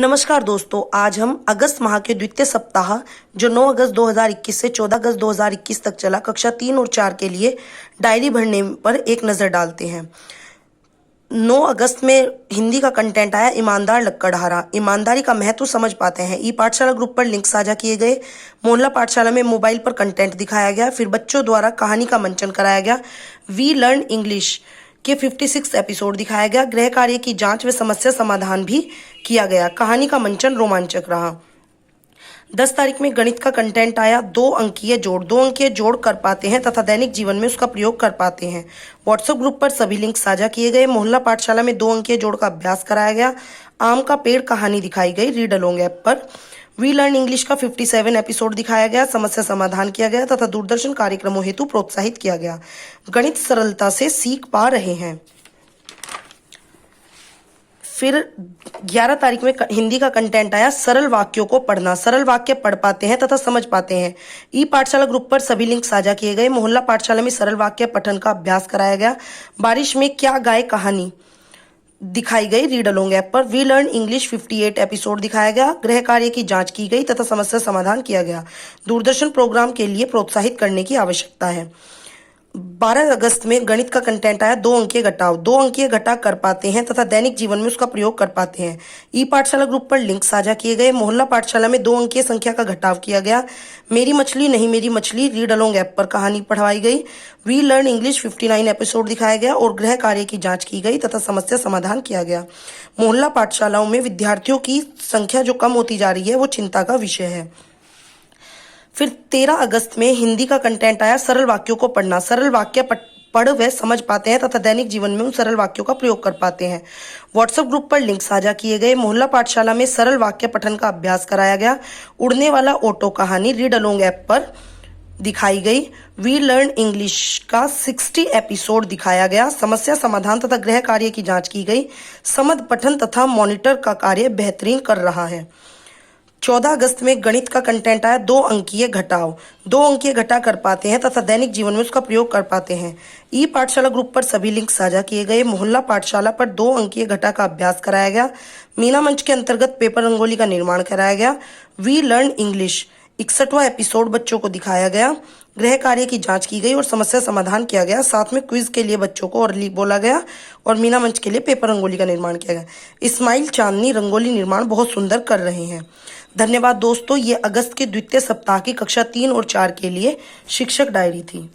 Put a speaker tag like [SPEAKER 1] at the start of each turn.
[SPEAKER 1] नमस्कार दोस्तों, आज हम अगस्त माह के द्वितीय सप्ताह जो 9 अगस्त 2021 से 14 अगस्त 2021 तक चला कक्षा 3 और 4 के लिए डायरी भरने पर एक नज़र डालते हैं। 9 अगस्त में हिंदी का कंटेंट आया ईमानदार लक्कड़हारा। ईमानदारी का महत्व समझ पाते हैं। ई पाठशाला ग्रुप पर लिंक साझा किए गए। मोहल्ला पाठशाला में मोबाइल पर कंटेंट दिखाया गया। फिर बच्चों द्वारा कहानी का मंचन कराया गया। वी लर्न इंग्लिश के 56 एपिसोड दिखाया गया। गृह कार्य की जांच व समस्या समाधान भी किया गया। कहानी का मंचन रोमांचक रहा। 10 तारीख में गणित का कंटेंट आया। 2 अंकीय जोड़ कर पाते हैं तथा दैनिक जीवन में उसका प्रयोग कर पाते हैं। व्हाट्सएप ग्रुप पर सभी लिंक साझा किए गए। मोहल्ला पाठशाला में 2 अंकीय जोड़ का अभ्यास कराया गया। आम का पेड़ कहानी दिखाई गई रीड अलोंग ऐप पर। वी लर्न इंग्लिश का 57 एपिसोड दिखाया गया। समस्या समाधान किया गया तथा दूरदर्शन कार्यक्रमों हेतु प्रोत्साहित किया गया। गणित सरलता से सीख पा रहे हैं। फिर 11 तारीख में हिंदी का कंटेंट आया। सरल वाक्यों को पढ़ना। सरल वाक्य पढ़ पाते हैं तथा समझ पाते हैं। ई पाठशाला ग्रुप पर सभी लिंक साझा किए गए। मोहल्ला पाठशाला में सरल वाक्य पठन का अभ्यास कराया गया। बारिश में क्या गाय कहानी दिखाई गई रीड अलोंग ऐप पर। वी लर्न इंग्लिश 58 एपिसोड दिखाया गया। गृह कार्य की जांच की गई तथा समस्या समाधान किया गया। दूरदर्शन प्रोग्राम के लिए प्रोत्साहित करने की आवश्यकता है। 12 अगस्त में गणित का कंटेंट आया। 2 अंकीय घटाव। 2 अंकीय घटा कर पाते हैं तथा दैनिक जीवन में उसका प्रयोग कर पाते हैं। ई पाठशाला ग्रुप पर लिंक साझा किए गए। मोहल्ला पाठशाला में 2 अंकीय संख्या का घटाव किया गया। मेरी मछली नहीं मेरी मछली रीड अलोंग ऐप पर कहानी पढ़वाई गई। वी लर्न इंग्लिश 59 एपिसोड दिखाया गया और गृह कार्य की जांच की गई तथा समस्या समाधान किया गया। मोहल्ला पाठशालाओं में विद्यार्थियों की संख्या जो कम होती जा रही है वो चिंता का विषय है। फिर 13 अगस्त में हिंदी का कंटेंट आया। सरल वाक्यों को पढ़ना। सरल वाक्य पढ़ व समझ पाते हैं तथा दैनिक जीवन में उन सरल वाक्यों का प्रयोग कर पाते हैं। व्हाट्सएप ग्रुप पर लिंक साझा किए गए। मोहल्ला पाठशाला में सरल वाक्य पठन का अभ्यास कराया गया। उड़ने वाला ऑटो कहानी रीड अलोंग ऐप पर दिखाई गई। वी लर्न इंग्लिश का 60 एपिसोड दिखाया गया। समस्या समाधान तथा गृह कार्य की जांच की गई। समझ पठन तथा मॉनिटर का कार्य बेहतरीन कर रहा है। 14 अगस्त में गणित का कंटेंट आया। 2 अंकीय घटाव। 2 अंकीय घटा कर पाते हैं तथा दैनिक जीवन में उसका प्रयोग कर पाते हैं। ई पाठशाला ग्रुप पर सभी लिंक साझा किए गए। मोहल्ला पाठशाला पर 2 अंकीय घटा का अभ्यास कराया गया। मीना मंच के अंतर्गत पेपर रंगोली का निर्माण कराया गया। वी लर्न इंग्लिश 61वां एपिसोड बच्चों को दिखाया गया। गृह कार्य की जांच की गई और समस्या समाधान किया गया। साथ में क्विज के लिए बच्चों को और बोला गया और मीना मंच के लिए पेपर रंगोली का निर्माण किया गया। इस्माइल चांदनी रंगोली निर्माण बहुत सुंदर कर रहे हैं। धन्यवाद दोस्तों। ये अगस्त के द्वितीय सप्ताह की कक्षा 3 और 4 के लिए शिक्षक डायरी थी।